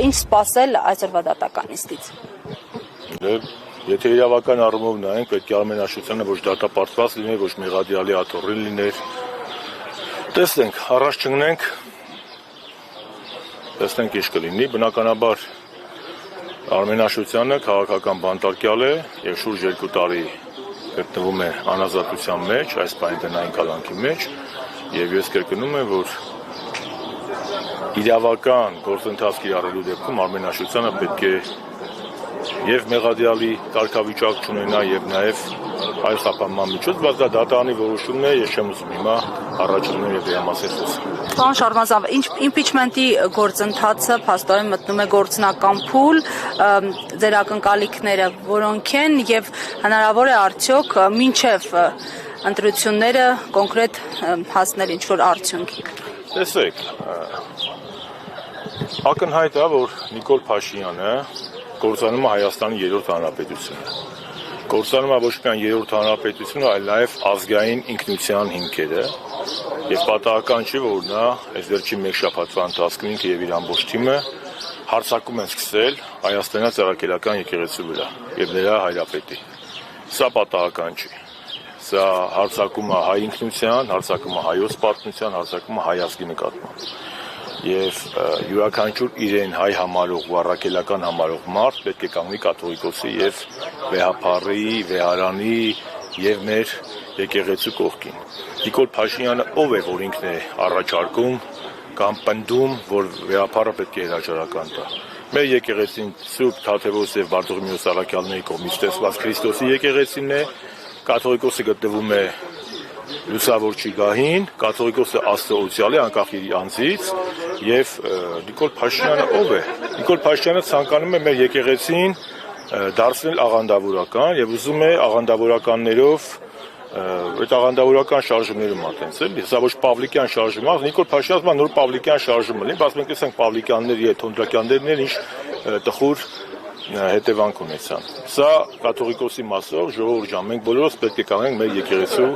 ինչ սպասել այսօրվա դատականիստից։ Եթե իրավական առումով նայենք, պետք է ամենաշությանը ոչ դատապարտված լիներ, ոչ մեղադիալի աթոռին լիներ։ Տեսնենք, առաջ չգնենք, տեսնենք ինչ կլինի, բնականաբար Արմենաշությանը քաղաքական բանտարկյալ է եւ շուրջ 2 տարի գտնվում է անազատության մեջ, այս պայմանային կալանքի մեջ, եւ ես կրկնում եմ, որ իրավական գործընթաց կիրառելու դեպքում Արմենաշությանը պետք է եւ մեղադիալի կարգավիճակ չունենա եւ նաեւ այլ խափանման միջոց, բայց դա դատարանի որոշումն է, ես չեմ ուզում հիմա առաջանում եւ դրա մասին խոսել։ Պարոն Շարմազան, իմպիչմենտի գործընթացը փաստորեն մտնում է գործնական փուլ, ձեր ակնկալիքները որոնք են եւ հնարավոր է արդյոք մինչեւ ընտրությունները կոնկրետ հասնել ինչ-որ արդյունքի։ Տեսեք, ակնհայտ է, որ Նիկոլ Փաշինյանը կործանում է Հայաստանի 3-րդ հանրապետությունը։ Կործանում է ոչ միայն 3-րդ հանրապետությունը, այլ նաև ազգային ինքնության հիմքերը, եւ պատահական չի, որ նա այս վերջին մեկ շաբաթվա ընթացքում ինքը եւ իր ամբողջ թիմը հարձակում են սկսել Հայաստանյան ծառայական եկեղեցու վրա եւ նրա հայրապետի։ Սա պատահական չի։ Սա հարձակում է հայ ինքնության, հարձակում է հայոց պատմության, հարձակում է հայ ազգի նկատմամբ։ Եվ յուրաքանչյուր իրեն հայ համարող ու առաքելական համարող մարդ պետք է կանգնի կաթողիկոսի եւ վեհափառի, վեհարանի եւ մեր եկեղեցու կողքին։ Նիկոլ Փաշինյանը ով է, որ ինքն է առաջարկում կամ պնդում, որ վեհափառը պետք է հրաժարական տա։ Մեր եկեղեցին Սուրբ Թադևոս եւ Բարդուղիմեոս առաքյալների կողմից տեսված Քրիստոսի եկեղեցին է, կաթողիկոսը գտնվում է լուսավոր ճիգահին, կաթողիկոսը աստծոյցիալ է անկախ իր անձից եւ Նիկոլ Փաշինյանը ով է։ Նիկոլ Փաշինյանը ցանկանում է մեր եկեղեցին դարձնել աղանդավորական եւ ուզում է աղանդավորականներով այդ աղանդավորական շարժումները մատենց էլի։ Սա ոչ Պավլիկյան շարժում է, Նիկոլ Փաշինյանը նոր Պավլիկյան շարժում ունի, բայց մենք տեսանք Պավլիկյանների հետ Թոնդրակյաններն ինչ տխուր հետևանք ունեցան։ Սա կաթողիկոսի մասով ժողովուրդ ջան, մենք բոլորս պետք է կանենք մեր եկեղեցու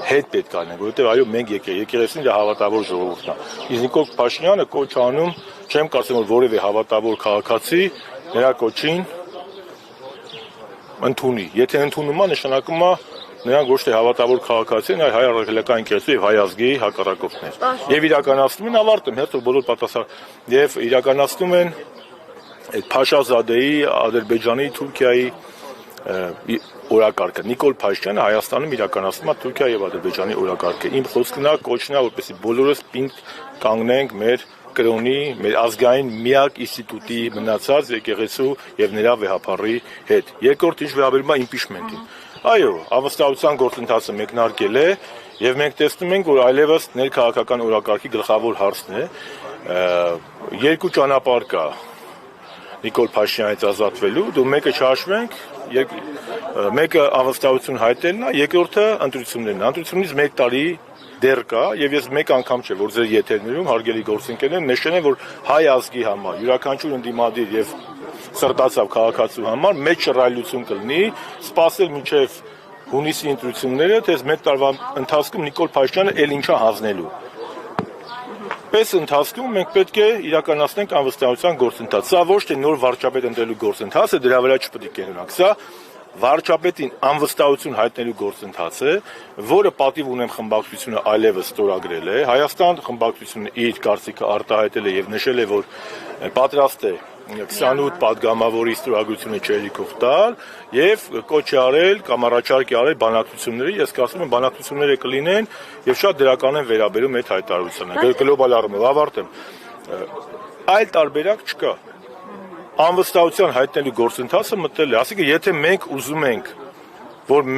հետ պետք անենք, որովհետև այո մենք եկեղեցին դա հավատավոր ժողովուրդն է։ Իսկ Նիկոլ Փաշինյանը կոչ անում, չեմ կարծում որ որևէ հավատավոր քաղաքացի նրա կոչին ընդունի։ Եթե ընդունում է, նշանակում է նրանք ոչ թե հավատավոր քաղաքացի են, այլ հայ առաքելական եկեղեցու եւ հայ ազգի հակառակորդներ։ Եվ իրականացնում են ավարտում, հետո բոլոր պատասխան եւ իրականացնում են այդ Փաշազադեի, Ադրբեջանի, Թուրքիայի օրակարգը։ Նիկոլ Փաշինյանը Հայաստանում իրականացնում է Թուրքիա եւ Ադրբեջանի օրակարգը։ Իմ խոսքն է, կոչն է, որպեսզի բոլորս պինդ կանգնենք մեր կրոնի, մեր ազգային միակ ինստիտուտի մնացած եկեղեցու եւ նրա վեհափառի հետ։ Երկրորդ ինչ վերաբերում է իմպիչմենտին։ Այո, անվստահության գործընթացը մեկնարկել է եւ մենք տեսնում ենք, որ այլևս ներքաղաքական օրակարգի գլխավոր հարցն է։ Երկու ճանապարհ կա Նիկոլ Փաշինյանից ազատվելու, դու մեկը չհաշվենք, մեկը անվստահություն հայտնելն է, երկրորդը ընտրություններն է։ Ընտրությունից 1 տարի դեռ կա եւ ես մեկ անգամ չէ, որ ձեր եթերներում հարգելի գործընկերներ նշել են, որ հայ ազգի համար յուրաքանչյուր ընդդիմադիր եւ սրտացավ քաղաքացու համար մեծ շռայլություն կլինի, սпасել մինչեւ հունիսի ընտրությունները, թե 1 տարվա ընթացքում Նիկոլ Փաշինյանը ել ինչա հանձնելու։ Պես ընթացքում մենք պետք է իրականացնենք անվստահության գործընթաց։ Սա ոչ թե նոր վարչապետ ընտրելու գործընթաց է, դրա վրա չպետք է կենտրոնանանք։ Սա վարչապետին անվստահություն հայտնելու գործընթաց է, որը պատիվ ունեմ խմբակցությունը այլևս ստորագրել է։ Հայաստան խմբակցությունը իր կարծիքը արտահայտել է եւ նշել է, որ պատրաստ է 28 падգամավորի ստորագրությունը չերիքով տալ եւ կոչ է արել կամ առաջարկ է արել բանակցությունների, ես կարծում եմ բանակցությունները կլինեն եւ շատ դրական են վերաբերում այդ հայտարարությանը։ Գլոբալ առումով ավարտեմ։ Այլ տարբերակ չկա։ Անվստահության հայտնելու գործընթացը մտել է, ասիկա եթե մենք ուզում ենք, որ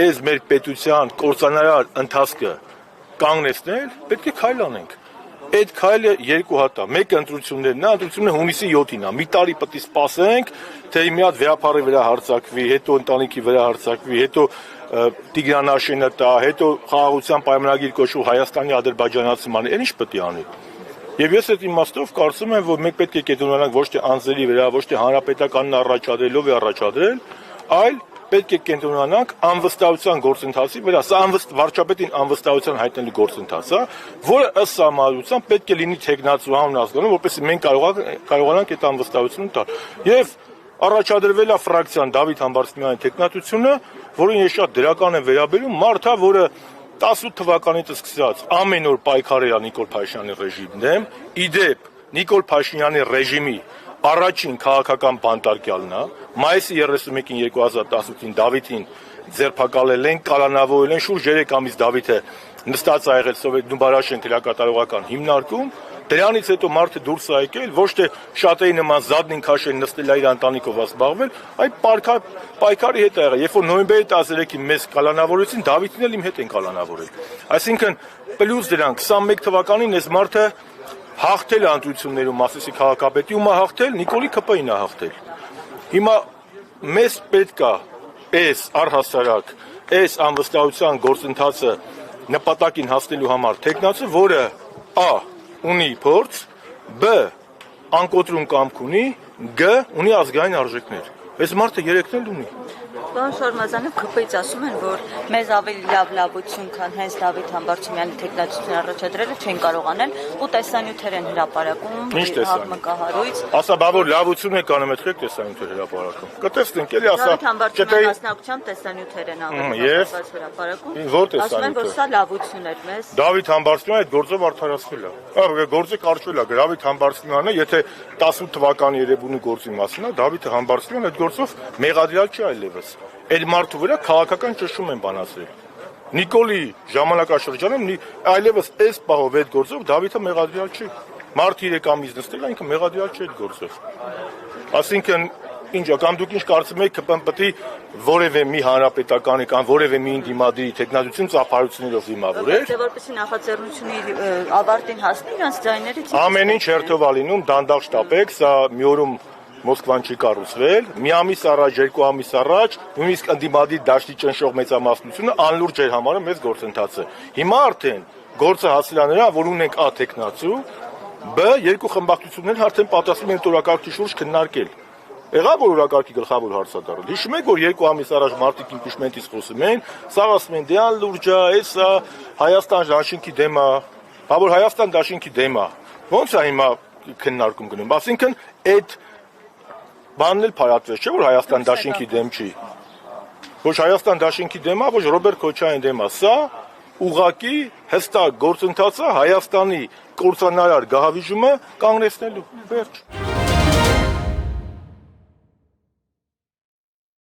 այս մեր պետության կործանարար ընթացքը կանգնեցնել, պետք է քայլ անենք։ Այդ քայլը երկու հատ է, մեկը ընտրություններն է, ընտրությունը հունիսի 7-ին է, մի տարի պետք է սպասենք, թե մի հատ վեհափառի վրա հարձակվի, հետո ընտանիքի վրա հարձակվի, հետո Տիգրան տա, հետո խաղաղության պայմանագիր կոչվող Հայաստանի ադրբեջանացիման, այն ինչ պետք է անի։ Եվ ես այդ իմաստով կարծում եմ, որ մենք պետք է կենտրոնանանք ոչ թե անձերի վրա, ոչ թե հանրապետականն առաջադրելով է առաջադրել, այլ պետք է կենտրոնանանք անվստահության գործընթացի վրա, սա վարչապետին անվստահության հայտնելու գործընթաց է, որը ըստ համարության պետք է լինի թեկնածու հանուն ազգանուն, որպեսզի մենք կարողանանք այդ անվստահությունը տալ։ Եվ առաջադրվել է ֆրակցիան Դավիթ Համբարձումյանի թեկնածությունը, որին ես շատ դրական եմ վերաբերում, մարդը, որը 18 թվականից սկսած ամեն օր պայքարել է Նիկոլ Փաշինյանի ռեժիմի դեմ, իդեպ Նիկոլ Փաշինյանի ռեժիմի առաջին քաղաքական բանտարկյալն է, մայիսի 31-ին 2018-ին Դավիթին ձերբակալել են, կալանավորել են, շուրջ 3 ամիս Դավիթը նստած ա եղել Սովետ Նուբարաշեն թերակատարողական հիմնարկում, դրանից հետո մարդը դուրս է եկել, ոչ թե շատերի նման զադնին քաշեն նստել իր ընտանիքով զբաղվել, այլ պայքարի հետ ա եղել, երբ որ նոյեմբերի 13-ին մեզ կալանավորեցին, Դավիթին էլ իմ հետ են կալանավորել։ Այսինքն պլյուս դրան 21 թվականին այս մարդը հաղթել է ընտրություններում Մասիսի քաղաքապետի, ում է հաղթել, Նիկոլի ՔՊ-ին է հաղթել։ Հիմա մեզ պետք է այս առհասարակ, այս անվստահության գործընթացը նպատակին հասնելու համար թեկնածու, որը A. ունի փորձ, B. անկոտրում կամք ունի, G. ունի ազգային արժեքներ։ Այս մարդը երեքն էլ ունի։ Պարոն Շարմազանով ԿՊ-ից ասում են, որ մեզ ավելի լավ լավություն, քան հենց Դավիթ Համբարձումյանի թեկնածությունը առաջադրելը չեն կարող անել, ու տեսանյութեր են հրապարակում, մկահարույց։ Ասա, բա որ լավություն եք անում, եք տեսանյութեր հրապարակում։ Կտեսնենք, էլի ասա։ Դավիթ Համբարձումյանի մասնակցությամբ տեսանյութեր են ավելի հրապարակում։ Ասում են, որ սա լավություն էր մեզ։ Դավիթ Համբարձումյանը այդ գործով արդարացվել է։ Գործը կարճվել է։ Դավիթ Համբարձումյանը, եթե 18 թվականի Երևանի գործի մասին է, Դավիթ Համբարձումյանը այդ գործով մեղադրյալ չի այլևս։ Այդ մարդու վրա քաղաքական ճնշում են բանացրել։ Նիկոլի ժամանակաշրջանում այլևս այս պահով այդ գործով Դավիթը մեղադրյալ չի։ Մարդը 3 ամիս նստել է, ինքը մեղադրյալ չի այդ գործով։ Այսինքն ինչ կամ դուք ինչ կարծում եք ԿՊ-ն պետք է որևէ մի հանրապետականի կամ որևէ մի դիմադրի թեկնածություն ծափարություններով դիմավորել։ Դե որպեսզի նախաձեռնությունների ավարտին հասնի, իրանց ձայներից ամեն ինչ հերթով է լինում, դանդաղ շտապեք, սա մի օրում Մոսկվան չի կառուցվել, մի ամիս առաջ, 2 ամիս առաջ, նույնիսկ ընդդիմադիր դաշտի ճնշող մեծամասնությունը անլուրջ էր համարում այս գործընթացը։ Հիմա արդեն գործը հասել է նրան, որ ունենք A. թեկնածու, B. երկու խմբակցություններ արդեն պատրաստվում են օրակարգի շուրջ քննարկել։ Եղավ որ օրակարգի գլխավոր հարցը դառել։ Հիշում եք, որ 2 ամիս առաջ մարդիկ իմպիչմենտից խոսում են, սա ասում են դե անլուրջ է, էսա Հայաստան դաշինքի դեմ է, հա որ Հայաստան դաշինքի դեմ է։ Ոնց է հիմա քննարկում գնում։ Այսինքն այդ բանն էլ փարատվեց, չէ՞ որ Հայաստան դաշինքի դեմ չի։ Ոչ Հայաստան դաշինքի դեմ է, ոչ Ռոբերտ Քոչարյանի դեմ է։ Սա ուղղակի հստակ գործընթաց է Հայաստանի կորցանարար գահավիժումը կանգնեցնելու։ Վերջ։